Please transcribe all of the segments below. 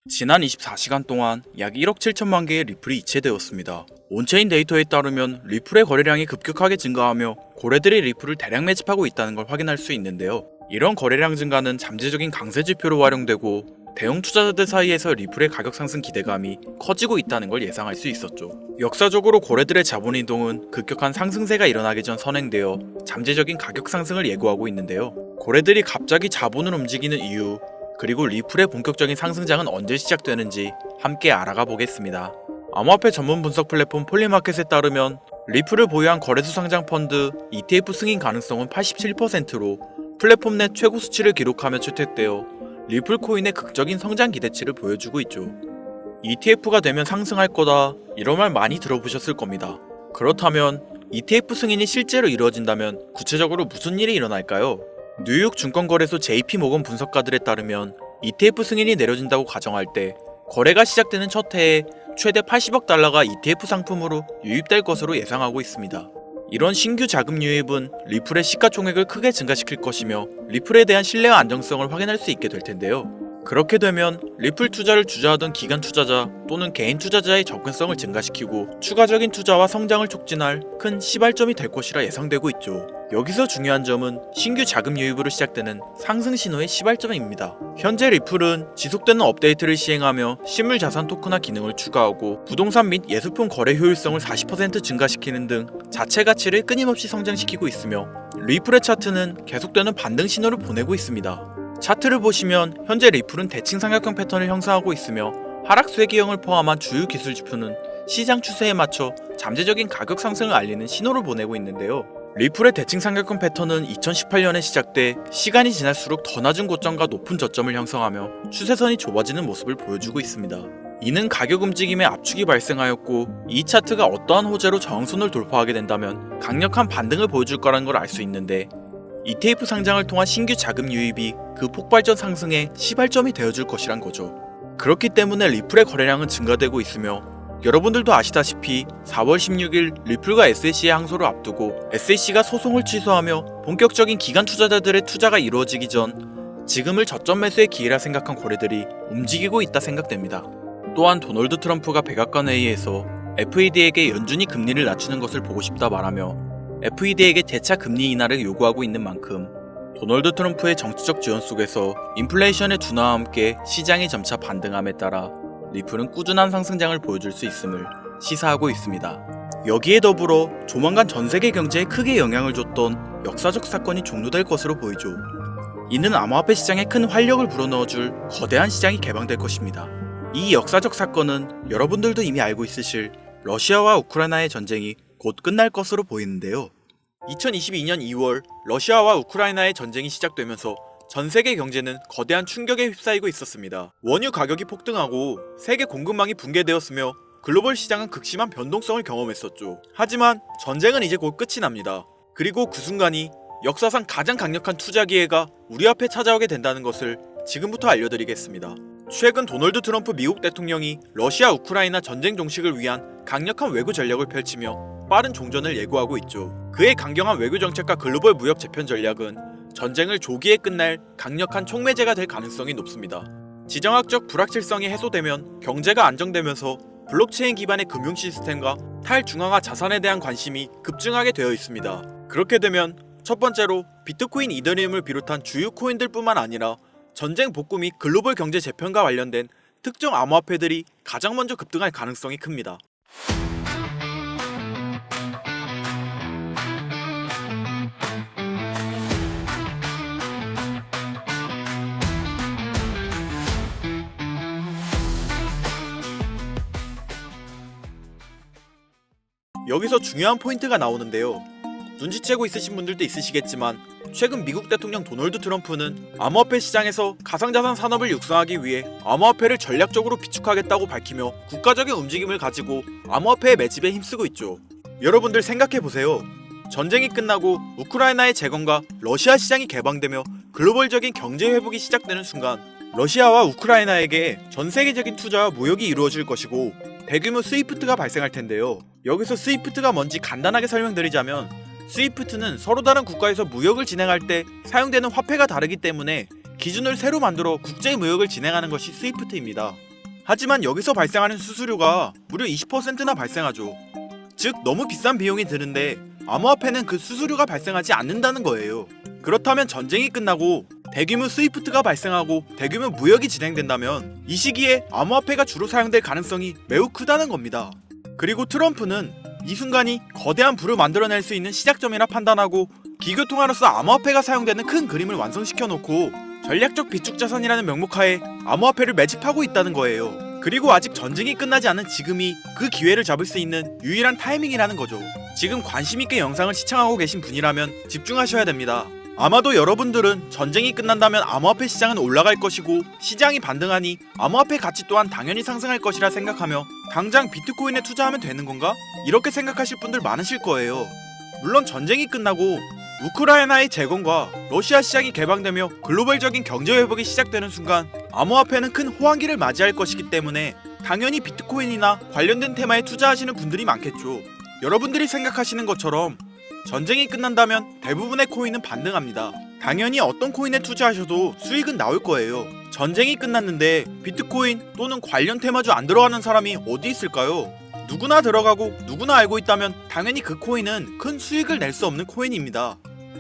지난 24시간 동안 약 1억 7천만 개의 리플이 이체되었습니다. 온체인 데이터에 따르면 리플의 거래량이 급격하게 증가하며 고래들이 리플을 대량 매집하고 있다는 걸 확인할 수 있는데요. 이런 거래량 증가는 잠재적인 강세 지표로 활용되고 대형 투자자들 사이에서 리플의 가격 상승 기대감이 커지고 있다는 걸 예상할 수 있었죠. 역사적으로 고래들의 자본 이동은 급격한 상승세가 일어나기 전 선행되어 잠재적인 가격 상승을 예고하고 있는데요. 고래들이 갑자기 자본을 움직이는 이유, 그리고 리플의 본격적인 상승장은 언제 시작되는지 함께 알아가 보겠습니다. 암호화폐 전문 분석 플랫폼 폴리마켓에 따르면 리플을 보유한 거래소 상장 펀드 ETF 승인 가능성은 87%로 플랫폼 내 최고 수치를 기록하며 채택되어 리플 코인의 극적인 성장 기대치를 보여주고 있죠. ETF가 되면 상승할 거다, 이런 말 많이 들어보셨을 겁니다. 그렇다면 ETF 승인이 실제로 이루어진다면 구체적으로 무슨 일이 일어날까요? 뉴욕 증권거래소 JP모건 분석가들에 따르면 ETF 승인이 내려진다고 가정할 때 거래가 시작되는 첫 해에 최대 80억 달러가 ETF 상품으로 유입될 것으로 예상하고 있습니다. 이런 신규 자금 유입은 리플의 시가총액을 크게 증가시킬 것이며 리플에 대한 신뢰와 안정성을 확인할 수 있게 될 텐데요. 그렇게 되면 리플 투자를 주저하던 기관 투자자 또는 개인 투자자의 접근성을 증가시키고 추가적인 투자와 성장을 촉진할 큰 시발점이 될 것이라 예상되고 있죠. 여기서 중요한 점은 신규 자금 유입으로 시작되는 상승 신호의 시발점입니다. 현재 리플은 지속되는 업데이트를 시행하며 실물자산 토큰화 기능을 추가하고 부동산 및 예술품 거래 효율성을 40% 증가시키는 등 자체 가치를 끊임없이 성장시키고 있으며 리플의 차트는 계속되는 반등 신호를 보내고 있습니다. 차트를 보시면 현재 리플은 대칭 삼각형 패턴을 형성하고 있으며 하락세 기형을 포함한 주요 기술 지표는 시장 추세에 맞춰 잠재적인 가격 상승을 알리는 신호를 보내고 있는데요. 리플의 대칭 삼각형 패턴은 2018년에 시작돼 시간이 지날수록 더 낮은 고점과 높은 저점을 형성하며 추세선이 좁아지는 모습을 보여주고 있습니다. 이는 가격 움직임에 압축이 발생하였고 이 차트가 어떠한 호재로 저항선을 돌파하게 된다면 강력한 반등을 보여줄 거라는 걸 알 수 있는데 ETF 상장을 통한 신규 자금 유입이 그 폭발적 상승의 시발점이 되어줄 것이란 거죠. 그렇기 때문에 리플의 거래량은 증가되고 있으며 여러분들도 아시다시피 4월 16일 리플과 SEC의 항소를 앞두고 SEC가 소송을 취소하며 본격적인 기관 투자자들의 투자가 이루어지기 전 지금을 저점 매수의 기회라 생각한 고래들이 움직이고 있다 생각됩니다. 또한 도널드 트럼프가 백악관 회의에서 FED에게 연준이 금리를 낮추는 것을 보고 싶다 말하며 FED에게 재차 금리 인하를 요구하고 있는 만큼 도널드 트럼프의 정치적 지원 속에서 인플레이션의 둔화와 함께 시장이 점차 반등함에 따라 리플은 꾸준한 상승장을 보여줄 수 있음을 시사하고 있습니다. 여기에 더불어 조만간 전세계 경제에 크게 영향을 줬던 역사적 사건이 종료될 것으로 보이죠. 이는 암호화폐 시장에 큰 활력을 불어넣어줄 거대한 시장이 개방될 것입니다. 이 역사적 사건은 여러분들도 이미 알고 있으실 러시아와 우크라이나의 전쟁이 곧 끝날 것으로 보이는데요. 2022년 2월 러시아와 우크라이나의 전쟁이 시작되면서 전 세계 경제는 거대한 충격에 휩싸이고 있었습니다. 원유 가격이 폭등하고 세계 공급망이 붕괴되었으며 글로벌 시장은 극심한 변동성을 경험했었죠. 하지만 전쟁은 이제 곧 끝이 납니다. 그리고 그 순간이 역사상 가장 강력한 투자 기회가 우리 앞에 찾아오게 된다는 것을 지금부터 알려드리겠습니다. 최근 도널드 트럼프 미국 대통령이 러시아 우크라이나 전쟁 종식을 위한 강력한 외교 전략을 펼치며 빠른 종전을 예고하고 있죠. 그의 강경한 외교 정책과 글로벌 무역 재편 전략은 전쟁을 조기에 끝낼 강력한 촉매제가 될 가능성이 높습니다. 지정학적 불확실성이 해소되면 경제가 안정되면서 블록체인 기반의 금융 시스템과 탈중앙화 자산에 대한 관심이 급증하게 되어 있습니다. 그렇게 되면 첫 번째로 비트코인, 이더리움을 비롯한 주요 코인들뿐만 아니라 전쟁 복구 및 글로벌 경제 재편과 관련된 특정 암호화폐들이 가장 먼저 급등할 가능성이 큽니다. 여기서 중요한 포인트가 나오는데요. 눈치채고 있으신 분들도 있으시겠지만 최근 미국 대통령 도널드 트럼프는 암호화폐 시장에서 가상자산 산업을 육성하기 위해 암호화폐를 전략적으로 비축하겠다고 밝히며 국가적인 움직임을 가지고 암호화폐의 매집에 힘쓰고 있죠. 여러분들 생각해보세요. 전쟁이 끝나고 우크라이나의 재건과 러시아 시장이 개방되며 글로벌적인 경제 회복이 시작되는 순간 러시아와 우크라이나에게 전세계적인 투자와 무역이 이루어질 것이고 대규모 스위프트가 발생할 텐데요. 여기서 스위프트가 뭔지 간단하게 설명드리자면 스위프트는 서로 다른 국가에서 무역을 진행할 때 사용되는 화폐가 다르기 때문에 기준을 새로 만들어 국제 무역을 진행하는 것이 스위프트입니다. 하지만 여기서 발생하는 수수료가 무려 20%나 발생하죠. 즉 너무 비싼 비용이 드는데 암호화폐는 그 수수료가 발생하지 않는다는 거예요. 그렇다면 전쟁이 끝나고 대규모 스위프트가 발생하고 대규모 무역이 진행된다면 이 시기에 암호화폐가 주로 사용될 가능성이 매우 크다는 겁니다. 그리고 트럼프는 이 순간이 거대한 부를 만들어낼 수 있는 시작점이라 판단하고 기교통화로서 암호화폐가 사용되는 큰 그림을 완성시켜 놓고 전략적 비축자산이라는 명목하에 암호화폐를 매집하고 있다는 거예요. 그리고 아직 전쟁이 끝나지 않은 지금이 그 기회를 잡을 수 있는 유일한 타이밍이라는 거죠. 지금 관심있게 영상을 시청하고 계신 분이라면 집중하셔야 됩니다. 아마도 여러분들은 전쟁이 끝난다면 암호화폐 시장은 올라갈 것이고 시장이 반등하니 암호화폐 가치 또한 당연히 상승할 것이라 생각하며 당장 비트코인에 투자하면 되는 건가? 이렇게 생각하실 분들 많으실 거예요. 물론 전쟁이 끝나고 우크라이나의 재건과 러시아 시장이 개방되며 글로벌적인 경제 회복이 시작되는 순간 암호화폐는 큰 호황기를 맞이할 것이기 때문에 당연히 비트코인이나 관련된 테마에 투자하시는 분들이 많겠죠. 여러분들이 생각하시는 것처럼 전쟁이 끝난다면 대부분의 코인은 반등합니다. 당연히 어떤 코인에 투자하셔도 수익은 나올 거예요. 전쟁이 끝났는데 비트코인 또는 관련 테마주 안 들어가는 사람이 어디 있을까요? 누구나 들어가고 누구나 알고 있다면 당연히 그 코인은 큰 수익을 낼 수 없는 코인입니다.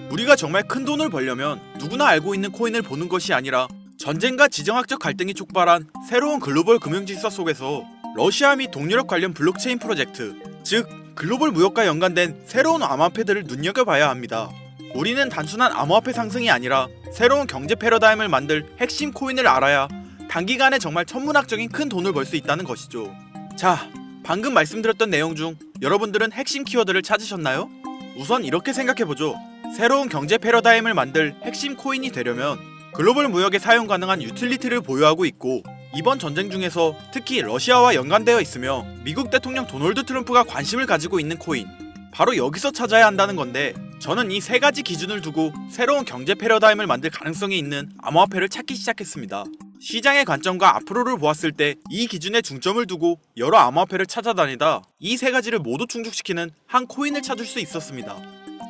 우리가 정말 큰 돈을 벌려면 누구나 알고 있는 코인을 보는 것이 아니라 전쟁과 지정학적 갈등이 촉발한 새로운 글로벌 금융질서 속에서 러시아 및 동유럽 관련 블록체인 프로젝트, 즉 글로벌 무역과 연관된 새로운 암호화폐들을 눈여겨봐야 합니다. 우리는 단순한 암호화폐 상승이 아니라 새로운 경제 패러다임을 만들 핵심 코인을 알아야 단기간에 정말 천문학적인 큰 돈을 벌 수 있다는 것이죠. 자, 방금 말씀드렸던 내용 중 여러분들은 핵심 키워드를 찾으셨나요? 우선 이렇게 생각해보죠. 새로운 경제 패러다임을 만들 핵심 코인이 되려면 글로벌 무역에 사용 가능한 유틸리티를 보유하고 있고 이번 전쟁 중에서 특히 러시아와 연관되어 있으며 미국 대통령 도널드 트럼프가 관심을 가지고 있는 코인, 바로 여기서 찾아야 한다는 건데 저는 이 세 가지 기준을 두고 새로운 경제 패러다임을 만들 가능성이 있는 암호화폐를 찾기 시작했습니다. 시장의 관점과 앞으로를 보았을 때 이 기준에 중점을 두고 여러 암호화폐를 찾아다니다 이 세 가지를 모두 충족시키는 한 코인을 찾을 수 있었습니다.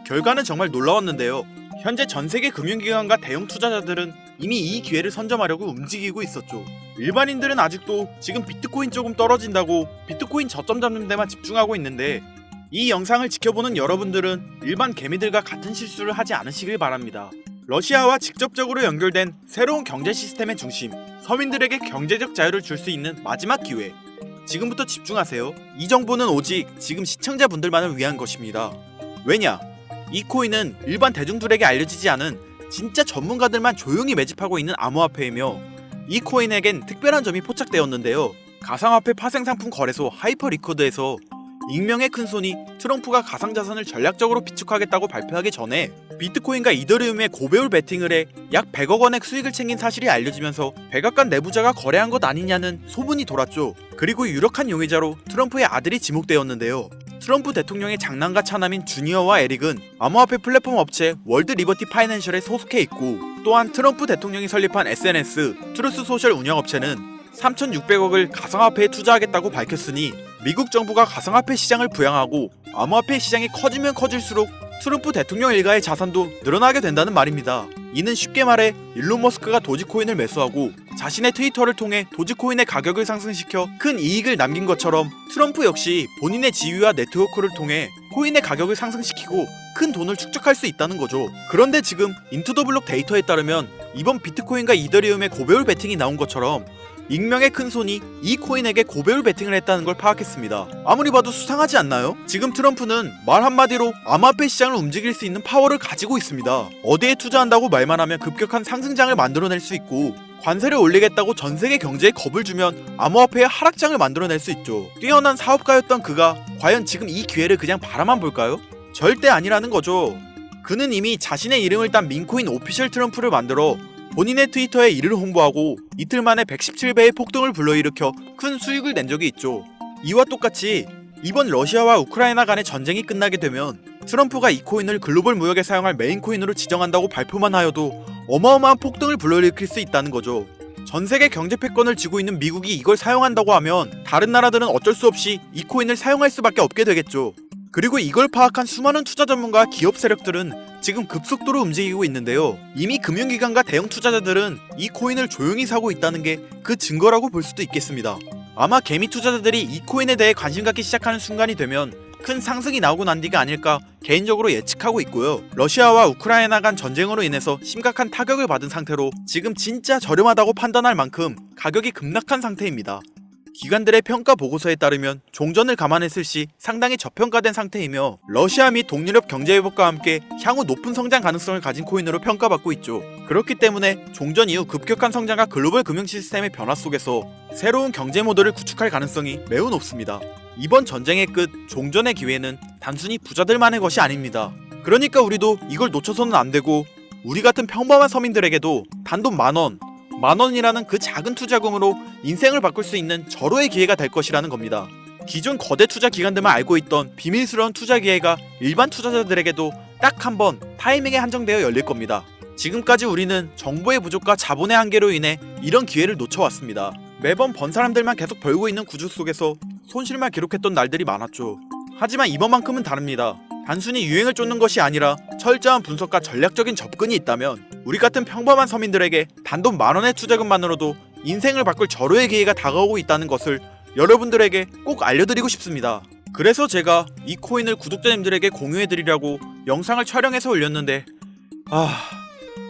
결과는 정말 놀라웠는데요. 현재 전세계 금융기관과 대형 투자자들은 이미 이 기회를 선점하려고 움직이고 있었죠. 일반인들은 아직도 지금 비트코인 조금 떨어진다고 비트코인 저점 잡는 데만 집중하고 있는데 이 영상을 지켜보는 여러분들은 일반 개미들과 같은 실수를 하지 않으시길 바랍니다. 러시아와 직접적으로 연결된 새로운 경제 시스템의 중심, 서민들에게 경제적 자유를 줄 수 있는 마지막 기회. 지금부터 집중하세요. 이 정보는 오직 지금 시청자분들만을 위한 것입니다. 왜냐? 이 코인은 일반 대중들에게 알려지지 않은 진짜 전문가들만 조용히 매집하고 있는 암호화폐이며 이 코인에겐 특별한 점이 포착되었는데요. 가상화폐 파생상품 거래소 하이퍼리코드에서 익명의 큰손이 트럼프가 가상자산을 전략적으로 비축하겠다고 발표하기 전에 비트코인과 이더리움에 고배율 베팅을 해 약 100억 원의 수익을 챙긴 사실이 알려지면서 백악관 내부자가 거래한 것 아니냐는 소문이 돌았죠. 그리고 유력한 용의자로 트럼프의 아들이 지목되었는데요. 트럼프 대통령의 장남과 차남인 주니어와 에릭은 암호화폐 플랫폼 업체 월드 리버티 파이낸셜에 소속해 있고 또한 트럼프 대통령이 설립한 SNS 트루스 소셜 운영업체는 3,600억을 가상화폐에 투자하겠다고 밝혔으니 미국 정부가 가상화폐 시장을 부양하고 암호화폐 시장이 커지면 커질수록 트럼프 대통령 일가의 자산도 늘어나게 된다는 말입니다. 이는 쉽게 말해 일론 머스크가 도지코인을 매수하고 자신의 트위터를 통해 도지코인의 가격을 상승시켜 큰 이익을 남긴 것처럼 트럼프 역시 본인의 지위와 네트워크를 통해 코인의 가격을 상승시키고 큰 돈을 축적할 수 있다는 거죠. 그런데 지금 인투더블록 데이터에 따르면 이번 비트코인과 이더리움의 고배율 베팅이 나온 것처럼 익명의 큰손이 이 코인에게 고배율 베팅을 했다는 걸 파악했습니다. 아무리 봐도 수상하지 않나요? 지금 트럼프는 말 한마디로 암호화폐 시장을 움직일 수 있는 파워를 가지고 있습니다. 어디에 투자한다고 말만 하면 급격한 상승장을 만들어낼 수 있고 관세를 올리겠다고 전세계 경제에 겁을 주면 암호화폐의 하락장을 만들어낼 수 있죠. 뛰어난 사업가였던 그가 과연 지금 이 기회를 그냥 바라만 볼까요? 절대 아니라는 거죠. 그는 이미 자신의 이름을 딴 민코인 오피셜 트럼프를 만들어 본인의 트위터에 이를 홍보하고 이틀 만에 117배의 폭등을 불러일으켜 큰 수익을 낸 적이 있죠. 이와 똑같이 이번 러시아와 우크라이나 간의 전쟁이 끝나게 되면 트럼프가 이 코인을 글로벌 무역에 사용할 메인 코인으로 지정한다고 발표만 하여도 어마어마한 폭등을 불러일으킬 수 있다는 거죠. 전세계 경제 패권을 쥐고 있는 미국이 이걸 사용한다고 하면 다른 나라들은 어쩔 수 없이 이 코인을 사용할 수밖에 없게 되겠죠. 그리고 이걸 파악한 수많은 투자 전문가와 기업 세력들은 지금 급속도로 움직이고 있는데요. 이미 금융기관과 대형 투자자들은 이 코인을 조용히 사고 있다는 게 그 증거라고 볼 수도 있겠습니다. 아마 개미 투자자들이 이 코인에 대해 관심 갖기 시작하는 순간이 되면 큰 상승이 나오고 난 뒤가 아닐까 개인적으로 예측하고 있고요. 러시아와 우크라이나 간 전쟁으로 인해서 심각한 타격을 받은 상태로 지금 진짜 저렴하다고 판단할 만큼 가격이 급락한 상태입니다. 기관들의 평가 보고서에 따르면 종전을 감안했을 시 상당히 저평가된 상태이며 러시아 및 동유럽 경제회복과 함께 향후 높은 성장 가능성을 가진 코인으로 평가받고 있죠. 그렇기 때문에 종전 이후 급격한 성장과 글로벌 금융 시스템의 변화 속에서 새로운 경제 모델을 구축할 가능성이 매우 높습니다. 이번 전쟁의 끝, 종전의 기회는 단순히 부자들만의 것이 아닙니다. 그러니까 우리도 이걸 놓쳐서는 안 되고 우리 같은 평범한 서민들에게도 단돈 만원이라는 그 작은 투자금으로 인생을 바꿀 수 있는 절호의 기회가 될 것이라는 겁니다. 기존 거대 투자 기관들만 알고 있던 비밀스러운 투자 기회가 일반 투자자들에게도 딱 한 번 타이밍에 한정되어 열릴 겁니다. 지금까지 우리는 정보의 부족과 자본의 한계로 인해 이런 기회를 놓쳐왔습니다. 매번 번 사람들만 계속 벌고 있는 구조 속에서 손실만 기록했던 날들이 많았죠. 하지만 이번만큼은 다릅니다. 단순히 유행을 쫓는 것이 아니라 철저한 분석과 전략적인 접근이 있다면 우리 같은 평범한 서민들에게 단돈 만원의 투자금만으로도 인생을 바꿀 절호의 기회가 다가오고 있다는 것을 여러분들에게 꼭 알려드리고 싶습니다. 그래서 제가 이 코인을 구독자님들에게 공유해드리려고 영상을 촬영해서 올렸는데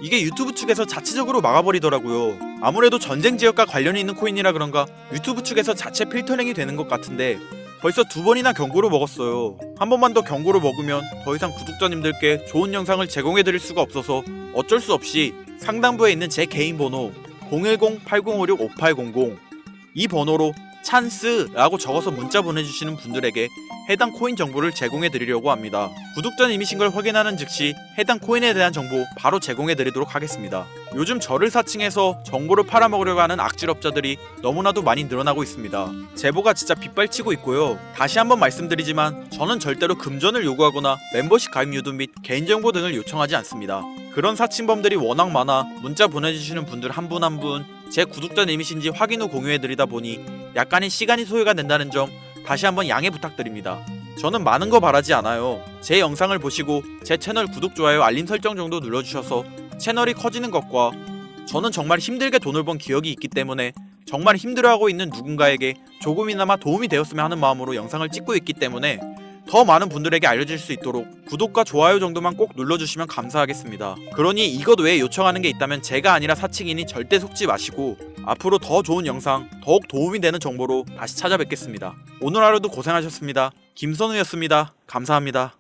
이게 유튜브 측에서 자체적으로 막아버리더라고요. 아무래도 전쟁 지역과 관련이 있는 코인이라 그런가 유튜브 측에서 자체 필터링이 되는 것 같은데 벌써 2번이나 경고를 먹었어요. 한 번만 더 경고를 먹으면 더 이상 구독자님들께 좋은 영상을 제공해드릴 수가 없어서 어쩔 수 없이 상단부에 있는 제 개인 번호 010-8056-5800 이 번호로 찬스라고 적어서 문자 보내주시는 분들에게 해당 코인 정보를 제공해드리려고 합니다. 구독자님이신 걸 확인하는 즉시 해당 코인에 대한 정보 바로 제공해드리도록 하겠습니다. 요즘 저를 사칭해서 정보를 팔아먹으려고 하는 악질업자들이 너무나도 많이 늘어나고 있습니다. 제보가 진짜 빗발치고 있고요. 다시 한번 말씀드리지만 저는 절대로 금전을 요구하거나 멤버십 가입 유도 및 개인정보 등을 요청하지 않습니다. 그런 사칭범들이 워낙 많아 문자 보내주시는 분들 한 분 한 분 제 구독자님이신지 확인 후 공유해드리다 보니 약간의 시간이 소요가 된다는 점 다시 한번 양해 부탁드립니다. 저는 많은 거 바라지 않아요. 제 영상을 보시고 제 채널 구독, 좋아요, 알림 설정 정도 눌러주셔서 채널이 커지는 것과 저는 정말 힘들게 돈을 번 기억이 있기 때문에 정말 힘들어하고 있는 누군가에게 조금이나마 도움이 되었으면 하는 마음으로 영상을 찍고 있기 때문에 더 많은 분들에게 알려질 수 있도록 구독과 좋아요 정도만 꼭 눌러주시면 감사하겠습니다. 그러니 이것 외에 요청하는 게 있다면 제가 아니라 사칭이니 절대 속지 마시고 앞으로 더 좋은 영상, 더욱 도움이 되는 정보로 다시 찾아뵙겠습니다. 오늘 하루도 고생하셨습니다. 김선우였습니다. 감사합니다.